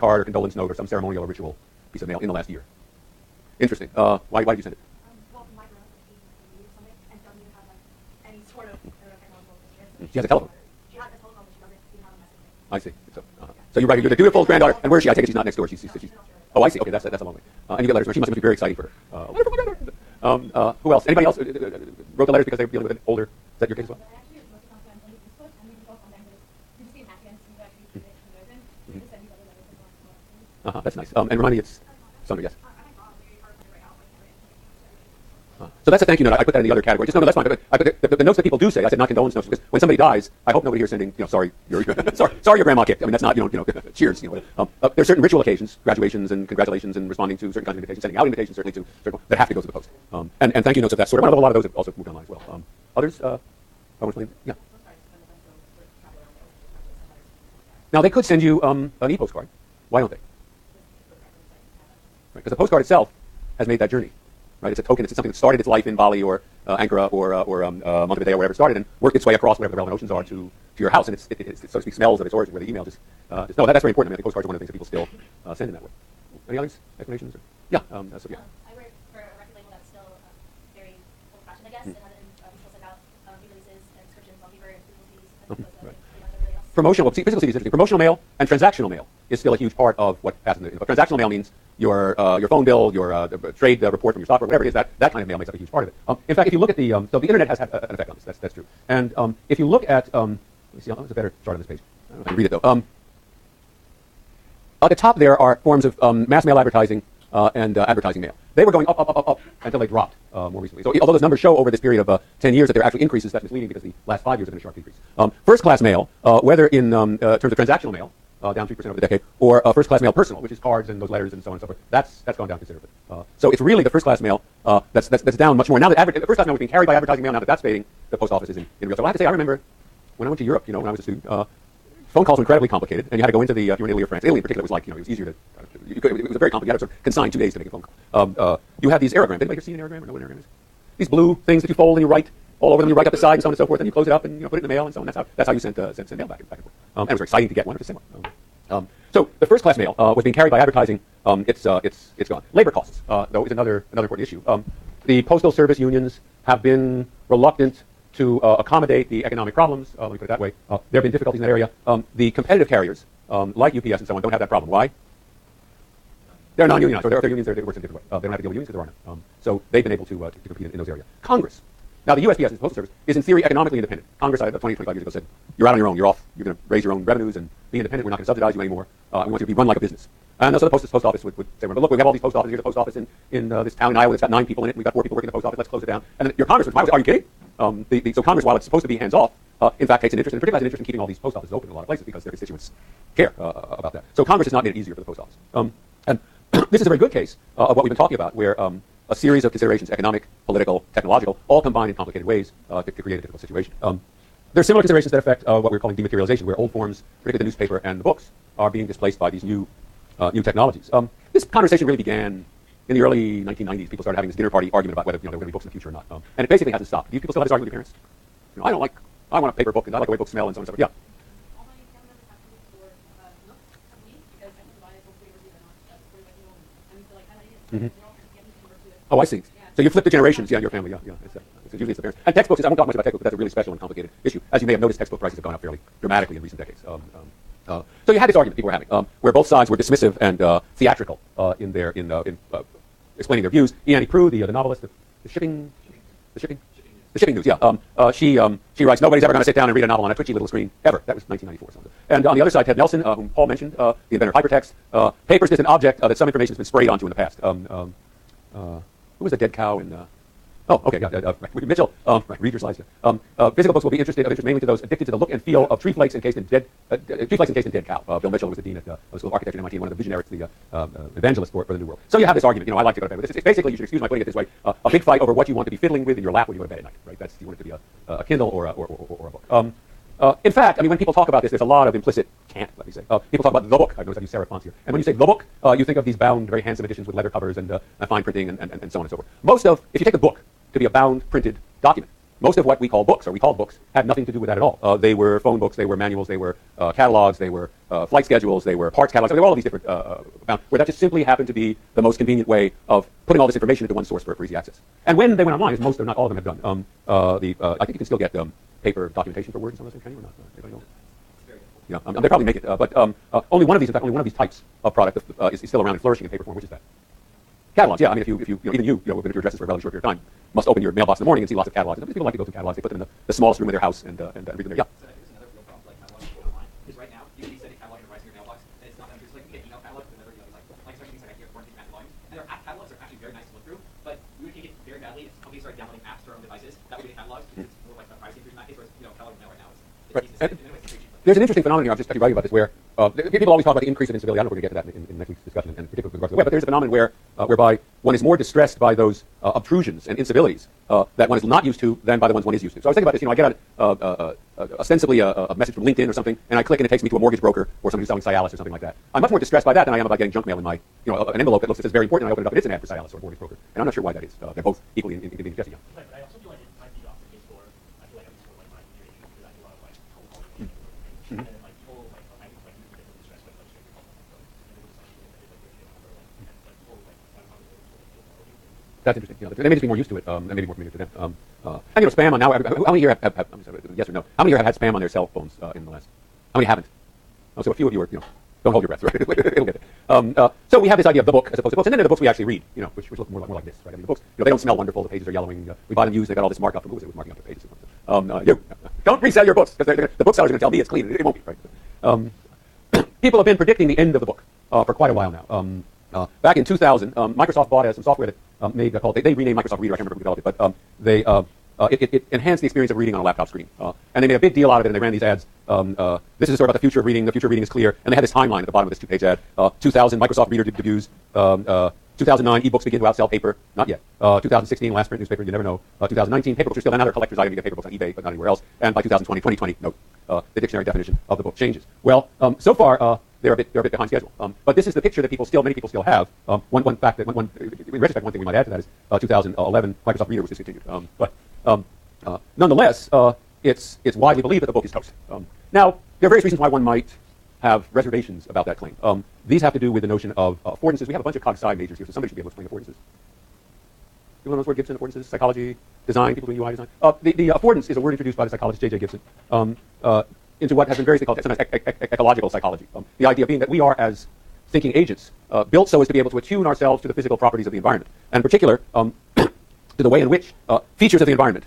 card or condolence note or some ceremonial or ritual piece of mail in the last year. Interesting. Why did you send it? Well, my grandma was 80 or something and doesn't even have like any sort of technological experience. She has a telephone. She has a telephone, but she doesn't even have a messaging. I see. So you're the dutiful granddaughter. And where is she? I take it she's not next door. She's oh, I see. Okay, that's a long way. And you get letters from her. She must be very exciting for her. Letter from my granddaughter. Who else? Anybody else wrote the letters because they were dealing with an older? Is that your case as well? Actually, it was most of the time on Facebook, and we can talk on them, but we just didn't have to actually keep it open. We just send these other letters and That's nice. And remind me, it's Sandra, yes. So that's a thank you note. I put that in the other category. Just no, that's fine. But I put the notes that people do say. I said not condolence notes because when somebody dies, I hope nobody here is sending, sorry, sorry your grandma kicked. I mean, that's not, cheers. There's certain ritual occasions, graduations and congratulations, and responding to certain kinds of invitations, sending out invitations certainly to certain that have to go to the post. And thank you notes of that sort. A lot of those have also moved online as well. Others, I want to explain. Yeah. Now they could send you an e-postcard. Why don't they? Because the postcard itself has made that journey. Right, it's a token. It's something that started its life in Bali or Ankara or Montevideo or wherever it started, and worked its way across whatever the relevant oceans are to your house, and it so to speak smells of its origin. Where the email just no, that's very important. I mean, I think postcards are one of the things that people still send in that way. Any others? Explanations? Yeah, Sophia. I work for a record label that's still very old-fashioned, I guess. It hasn't we still send out releases and descriptions on paper and physical CDs. Right. Promotional, well, see, physical CD is interesting. Promotional mail and transactional mail is still a huge part of what passes in the transactional mail means your phone bill, your trade report from your stock, or whatever it is, that kind of mail makes up a huge part of it. In fact, if you look at the so the internet has had an effect on this. That's true. And if you look at let me see, there's a better chart on this page. I don't know if I can read it though. At the top there are forms of mass mail advertising and advertising mail. They were going up until they dropped more recently. So although those numbers show over this period of 10 years that there are actually increases, that's misleading because the last 5 years have been a sharp decrease. First-class mail, whether in terms of transactional mail, down 3% over the decade, or first-class mail personal, which is cards and those letters and so on and so forth, that's gone down considerably. So it's really the first-class mail that's down much more. Now that first-class mail was being carried by advertising mail, now that that's fading, the post office is in real. So I have to say, I remember when I went to Europe, when I was a student, phone calls were incredibly complicated, and you had to go into if you were in Italy or France. Italy in particular was like, it was easier to, it was very complicated. You had to sort of consign 2 days to make a phone call. You have these aerograms. Anybody here seen an aerogram or know what an aerogram is? These blue things that you fold and you write all over them. You write up the side and so on and so forth, and you close it up and put it in the mail and so on. That's how you sent mail back and forth. And it was very exciting to get one. It was similar. So the first class mail was being carried by advertising. It's gone. Labor costs, though, is another important issue. The postal service unions have been reluctant to accommodate the economic problems. Let me put it that way. There have been difficulties in that area. The competitive carriers, like UPS and so on, don't have that problem. Why? They're non-unionized, or they're unions. They work in a different way. They don't have to deal with unions because there are none. So they've been able to compete in those areas. Congress. Now, the USPS, the Postal Service, is in theory economically independent. Congress, 25 years ago, said, you're out on your own. You're off. You're going to raise your own revenues and be independent. We're not going to subsidize you anymore. We want you to be run like a business. And so the post office would say, well, look, we have all these post offices. Here's a post office in this town in Iowa that's got 9 people in it. We've got 4 people working in the post office. Let's close it down. And then your Congress would say, are you kidding? So Congress, while it's supposed to be hands-off, in fact takes an interest, and particularly has an interest in keeping all these post offices open in a lot of places because their constituents care about that. So Congress has not made it easier for the post office. And this is a very good case of what we've been talking about, where a series of considerations, economic, political, technological, all combine in complicated ways to create a difficult situation. There are similar considerations that affect what we're calling dematerialization, where old forms, particularly the newspaper and the books, are being displaced by these new technologies. This conversation really began in the early 1990s. People started having this dinner party argument about whether there were going to be books in the future or not. And it basically hasn't stopped. Do you people still have this argument with your parents? I want a paper book, and I like the way books smell, and so on and so forth. Yeah. Mm-hmm. Oh, I see. So you flip the generations, in your family, It's usually it's the parents. And textbooks, I won't talk much about textbooks, but that's a really special and complicated issue. As you may have noticed, textbook prices have gone up fairly dramatically in recent decades. So you had this argument people were having, where both sides were dismissive and theatrical in explaining their views. E. Annie Proulx, the novelist, the shipping news, she writes, nobody's ever going to sit down and read a novel on a twitchy little screen, ever. That was 1994 or something. And on the other side, Ted Nelson, whom Paul mentioned, the inventor of hypertext. Paper's just an object that some information has been sprayed onto in the past. Who was the dead cow in... Mitchell. Read your slides. Physical books will be of interest mainly to those addicted to the look and feel of tree flakes encased in dead cow. Bill Mitchell was the dean at the School of Architecture at MIT, one of the visionaries, the evangelist for the New World. So you have this argument. I like to go to bed with this. It's basically, you should excuse my putting it this way, a big fight over what you want to be fiddling with in your lap when you go to bed at night. Right? That's, you want it to be a Kindle or a book. In fact, when people talk about this, there's a lot of implicit cant, let me say. People talk about the book. I've noticed I use serif fonts here. And when you say the book, you think of these bound, very handsome editions with leather covers and fine printing and so on and so forth. If you take a book to be a bound, printed document, most of what we call books, or we called books, had nothing to do with that at all. They were phone books, they were manuals, they were catalogs, they were flight schedules, they were parts catalogs. They were all of these different, where that just simply happened to be the most convenient way of putting all this information into one source for easy access. And when they went online, as most, or not all of them have done, I think you can still get paper documentation for Word and some of those things, can you, or not? Anybody know? Yeah, they probably make it, but only one of these, in fact, only one of these types of product is still around and flourishing in paper form. Which is that? Catalogs, yeah. I mean, if you even you know, within your addresses for a relatively short period of time, must open your mailbox in the morning and see lots of catalogs. And people like to go through catalogs. They put them in the smallest room of their house and read them there. Yeah. So here's another real problem, like catalogs online. Because right now, you can be sending catalog and writing your mailbox, and it's not that just like you get email catalogs, but never, like especially things like I hear quarantine massive volumes. And their app catalogs are actually very nice to look through, but we would take it very badly if companies started downloading apps to their own devices. That would be the catalogs. It's more like a privacy intrusion in that case, whereas catalog mail right now is Right. decent. And anyway, it's pretty cheap. There's an interesting phenomenon here. I'm just actually writing about this, where people always talk about the increase in incivility. I don't know if we're going to get to that in next week's discussion, and particularly with regard to the web. But there's a phenomenon where, whereby one is more distressed by those obtrusions and incivilities that one is not used to than by the ones one is used to. So I was thinking about this. You know, I get ostensibly a message from LinkedIn or something, and I click and it takes me to a mortgage broker or somebody who's selling Cialis or something like that. I'm much more distressed by that than I am about getting junk mail in my, an envelope that looks, it says very important, and I open it up and it's an ad for Cialis or a mortgage broker. And I'm not sure why that is. They're both equally inconvenient. Jesse, yeah. Right, but I also feel like it might be the opposite case for, I feel like at least for like my generation, because I do a lot of like cold calling and everything. And then like people like I think like you get really stressed by like straight calling and it was like people that did like your shit or like That's interesting. They may just be more used to it, and maybe more familiar to them. And spam on now. How many here have yes or no? How many here have had spam on their cell phones in the last? How many haven't? Oh, so a few of you are, don't hold your breath, right? It'll get it. So we have this idea of the book as opposed to books, and then there are the books we actually read, which look more like this, right? I mean, the books, they don't smell wonderful. The pages are yellowing. We buy them used. They got all this markup. Who was it? Marking up the pages. You don't resell your books because the bookseller's going to tell me it's clean. It won't be, right? People have been predicting the end of the book for quite a while now. Back in 2000, Microsoft bought some software that they renamed Microsoft Reader. I can't remember who developed it, but it enhanced the experience of reading on a laptop screen. And they made a big deal out of it, and they ran these ads. This is a story about the future of reading. The future of reading is clear. And they had this timeline at the bottom of this two-page ad. 2000, Microsoft Reader debuts. 2009, ebooks begin to outsell paper. Not yet. 2016, last print newspaper. You never know. 2019, paper books are still another collector's item. You get paper books on eBay, but not anywhere else. And by 2020, note, the dictionary definition of the book changes. Well, so far, they're a bit behind schedule. But this is the picture that many people still have. One fact that in retrospect, one thing we might add to that is 2011, Microsoft Reader was discontinued. Nonetheless, it's widely believed that the book is toast. Now, there are various reasons why one might have reservations about that claim. These have to do with the notion of affordances. We have a bunch of cog-sci majors here, so somebody should be able to explain affordances. You know this word, Gibson? Affordances, psychology, design, people doing UI design. The affordance is a word introduced by the psychologist J.J. Gibson into what has been variously called sometimes ecological psychology. The idea being that we are, as thinking agents, built so as to be able to attune ourselves to the physical properties of the environment, and in particular, to the way in which features of the environment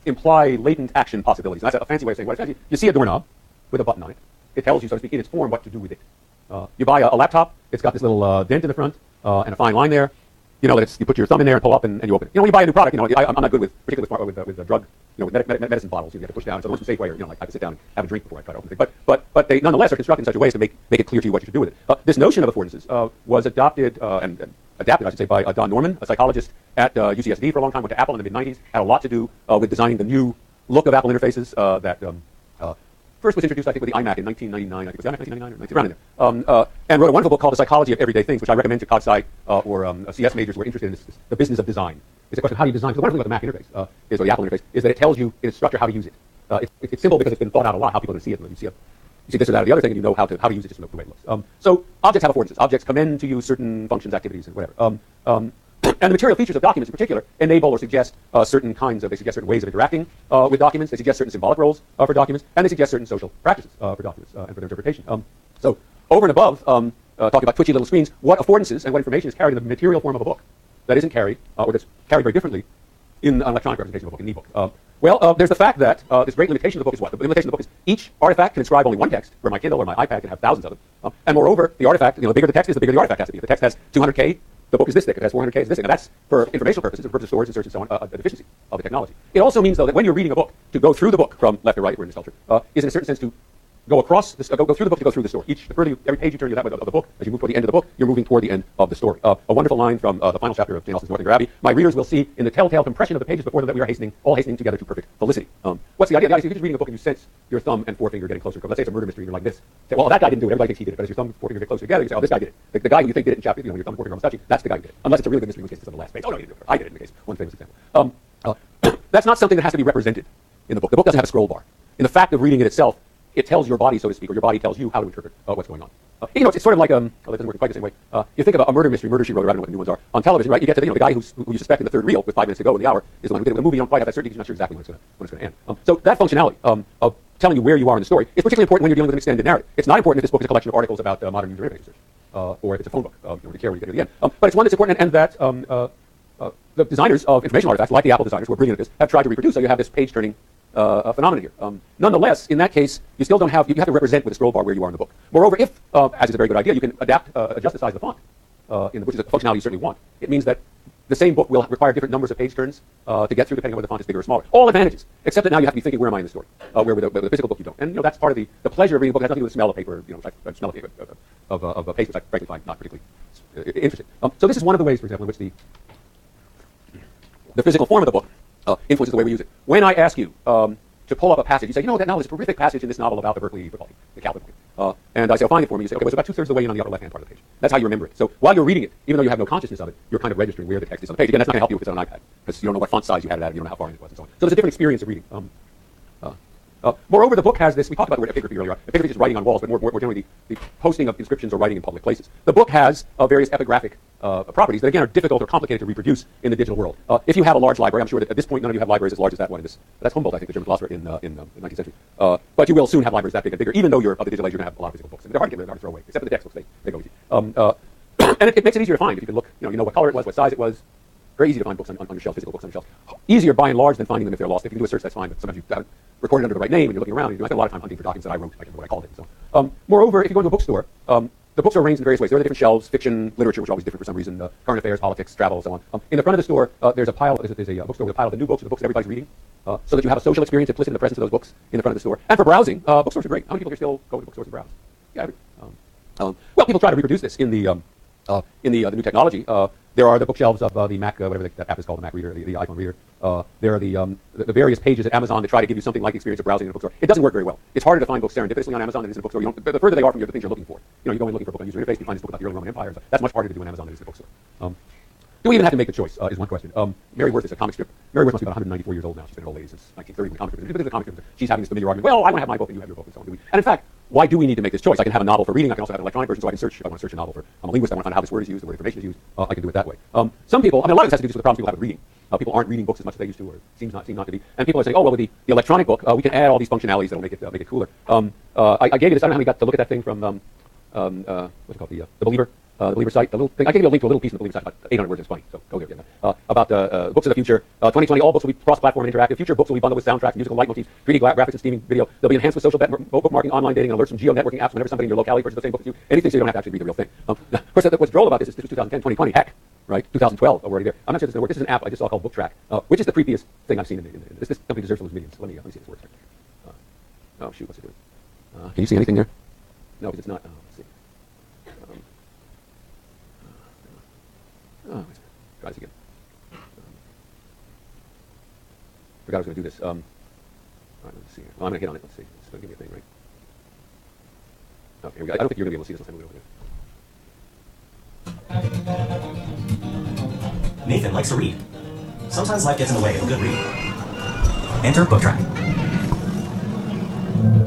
imply latent action possibilities. And that's a fancy way of saying what it's. You see a doorknob with a button on it. It tells you, so to speak, in its form, what to do with it. You buy a laptop. It's got this little dent in the front and a fine line there. That you put your thumb in there and pull up and you open it. When you buy a new product, I'm not good particularly with drug, with medicine bottles. You have to push down. So the most safe way, I have to sit down and have a drink before I try to open the thing. But they nonetheless are constructed in such a way as to make it clear to you what you should do with it. This notion of affordances was adopted and adapted, I should say, by Don Norman, a psychologist at UCSD for a long time. Went to Apple in the mid-'90s. Had a lot to do with designing the new look of Apple interfaces that first was introduced, I think, with the iMac in 1999. I think it was the iMac 1999 or 19, around in there. And wrote a wonderful book called The Psychology of Everyday Things, which I recommend to cog-sci or CS majors who are interested in the business of design. It's a question of how do you design. Because the wonderful thing about the Mac interface or the Apple interface is that it tells you in its structure how to use it. It's simple because it's been thought out a lot how people are going to see it. You see this or that or the other thing, and you know how to use it just from the way it looks. So objects have affordances. Objects commend to you certain functions, activities, and whatever. And the material features of documents in particular enable or suggest certain ways of interacting with documents. They suggest certain symbolic roles for documents, and they suggest certain social practices for documents and for their interpretation. So over and above talking about twitchy little screens, what affordances and what information is carried in the material form of a book that isn't carried or that's carried very differently in an electronic representation of a book, an e-book? There's the fact that this great limitation of the book is what? The limitation of the book is each artifact can inscribe only one text, where my Kindle or my iPad can have thousands of them. And moreover, the artifact, the bigger the text is, the bigger the artifact has to be. If the text has 200K, the book is this thick. If it has 400K, it's this thick. And that's, for informational purposes, for purposes of storage and search and so on, a deficiency of the technology. It also means, though, that when you're reading a book, to go through the book from left to right, we're in this culture, is in a certain sense to go across, go through the book to go through the story. Every page you turn that way of the book, as you move toward the end of the book, you're moving toward the end of the story. A wonderful line from the final chapter of Jane Austen's Northanger Abbey: "My readers will see in the telltale compression of the pages before them that we are all hastening together to perfect felicity." What's the idea? The idea is if you're just reading a book and you sense your thumb and forefinger getting closer. Let's say it's a murder mystery and you're like this. Say, well, that guy didn't do it. Everybody thinks he did it. But as your thumb and forefinger get closer together, you say, oh, this guy did it. The guy who you think did it in chapter, your thumb and forefinger almost touching, that's the guy who did it. Unless it's a really good mystery, in which case it's on the last page. Oh, no, he didn't do it. I did it in the case. One famous example. That's not something that has to be represented in the book. The book doesn't have a scroll bar. In the fact of reading it itself, it tells your body, so to speak, or your body tells you how to interpret what's going on. It's sort of like, it doesn't work quite the same way. You think of a murder mystery, Murder, She Wrote, I don't know what the new ones are, on television, right? You get to, the guy who you suspect in the third reel with 5 minutes to go in the hour is the one who did it. With a movie, you don't quite have that certainty because you're not sure exactly when it's going to end. So that functionality of telling you where you are in the story is particularly important when you're dealing with an extended narrative. It's not important if this book is a collection of articles about modern user interface research, or if it's a phone book. You don't really care when you get to the end. But it's one that's important, and that the designers of information artifacts, like the Apple designers who are brilliant at this, have tried to reproduce. So you have this page-turning phenomenon here. Nonetheless, in that case, you still don't have, you have to represent with a scroll bar where you are in the book. Moreover, if, as is a very good idea, you can adjust the size of the font, which is a functionality you certainly want, it means that the same book will require different numbers of page turns to get through, depending on whether the font is bigger or smaller. All advantages, except that now you have to be thinking, where am I in the story? Where with the physical book you don't. And that's part of the pleasure of reading a book. It has nothing to do with the smell of paper, the smell of paper, which I frankly find not particularly interesting. So this is one of the ways, for example, in which the physical form of the book influences the way we use it. When I ask you to pull up a passage, you say, that novel is a terrific passage in this novel about the Berkeley football team, the Cal football team. And I say, find it for me. You say, okay, well, it's about 2/3 of the way in on the upper left-hand part of the page. That's how you remember it. So while you're reading it, even though you have no consciousness of it, you're kind of registering where the text is on the page. Again, that's not going to help you if it's on an iPad, because you don't know what font size you had it at, and you don't know how far in it was, and so on. So there's a different experience of reading. Moreover, the book has this, we talked about the word epigraphy earlier. Epigraphy is writing on walls, but more generally the posting of inscriptions or writing in public places. The book has various epigraphic properties that, again, are difficult or complicated to reproduce in the digital world. If you have a large library, I'm sure that at this point none of you have libraries as large as that one. That's Humboldt, I think, the German philosopher in the 19th century. But you will soon have libraries that big and bigger, even though you're of the digital age, you're going to have a lot of physical books. And they're hard to get rid of, hard to throw away, except for the textbooks, they go with you. And it makes it easier to find if you can look, you know what color it was, what size it was. Very easy to find books on your shelf, physical books on your shelf. Easier by and large than finding them if they're lost. If you can do a search, that's fine, but sometimes you haven't recorded under the right name and you're looking around. I spend a lot of time hunting for documents that I wrote, I can't remember what I called it. So, moreover, if you go to a bookstore, the books are arranged in various ways. There are the different shelves, fiction, literature, which are always different for some reason, current affairs, politics, travel, so on. In the front of the store, there's a bookstore with a pile of the new books, the books that everybody's reading, so that you have a social experience implicit in the presence of those books in the front of the store. And for browsing, bookstores are great. How many people here still go to bookstores and browse? Yeah, well, people try to reproduce this in the new technology. There are the bookshelves of the Mac, whatever that app is called, the Mac Reader, the iPhone Reader. There are the various pages at Amazon that try to give you something like the experience of browsing in a bookstore. It doesn't work very well. It's harder to find books serendipitously on Amazon than it is in a bookstore. The further they are from you, the things you're looking for. You go in looking for a book on user interface, you find this book about the early Roman Empire. So that's much harder to do on Amazon than it is in a bookstore. Do we even have to make the choice, is one question. Mary Worth is a comic strip. Mary Worth must be about 194 years old now. She's been an old lady since 1930 when the comic strip. If it's a comic strip, she's having this familiar argument, well, I want to have my book and you have your book and so on. And in fact, why do we need to make this choice? I can have a novel for reading. I can also have an electronic version, so I can search. If I want to search a novel for, I'm a linguist, I want to find out how this word is used, the word information is used. I can do it that way. Some people, a lot of this has to do with the problems people have with reading. People aren't reading books as much as they used to, or seem not to be. And people are saying, oh, well, with the electronic book, we can add all these functionalities that'll make it cooler. I gave you this. I don't know how many got to look at that thing from what's it called, the Believer. The Believer site, the little thing. I gave you a link to a little piece in the Believer site, about 800 words. It's funny, so go there. Yeah. About books of the future. 2020, all books will be cross-platform and interactive. Future books will be bundled with soundtracks, musical leitmotifs, 3D graphics, and streaming video. They'll be enhanced with social bookmarking, online dating, and alerts from geo-networking apps whenever somebody in your locality purchases the same book as you. Anything so you don't have to actually read the real thing. Of course, what's droll about this is this was 2010, 2020, heck, right? 2012, already there. I'm not sure this is going to work. This is an app I just saw called BookTrack, which is the creepiest thing I've seen in this company deserves to lose millions. Let me see this works. Oh, shoot, what's it doing? Can you see anything there? No, because it's not. Let's see. Try this again. Forgot I was going to do this. All right, let's see here. Well, I'm going to hit on it. Let's see. It's going to give me a thing, right? Okay, here we go. I don't think you're going to be able to see this. Let's move over here. Nathan likes to read. Sometimes life gets in the way of a good read. Enter BookTrack.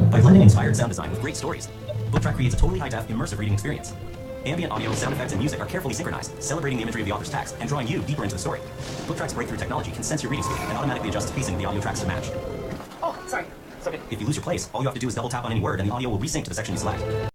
By blending inspired sound design with great stories, BookTrack creates a totally high-def, immersive reading experience. Ambient audio, sound effects, and music are carefully synchronized, celebrating the imagery of the author's text and drawing you deeper into the story. BookTrack's breakthrough technology can sense your reading speed and automatically adjust the pacing of the audio tracks to match. Oh, sorry. If you lose your place, all you have to do is double tap on any word and the audio will resync to the section you select.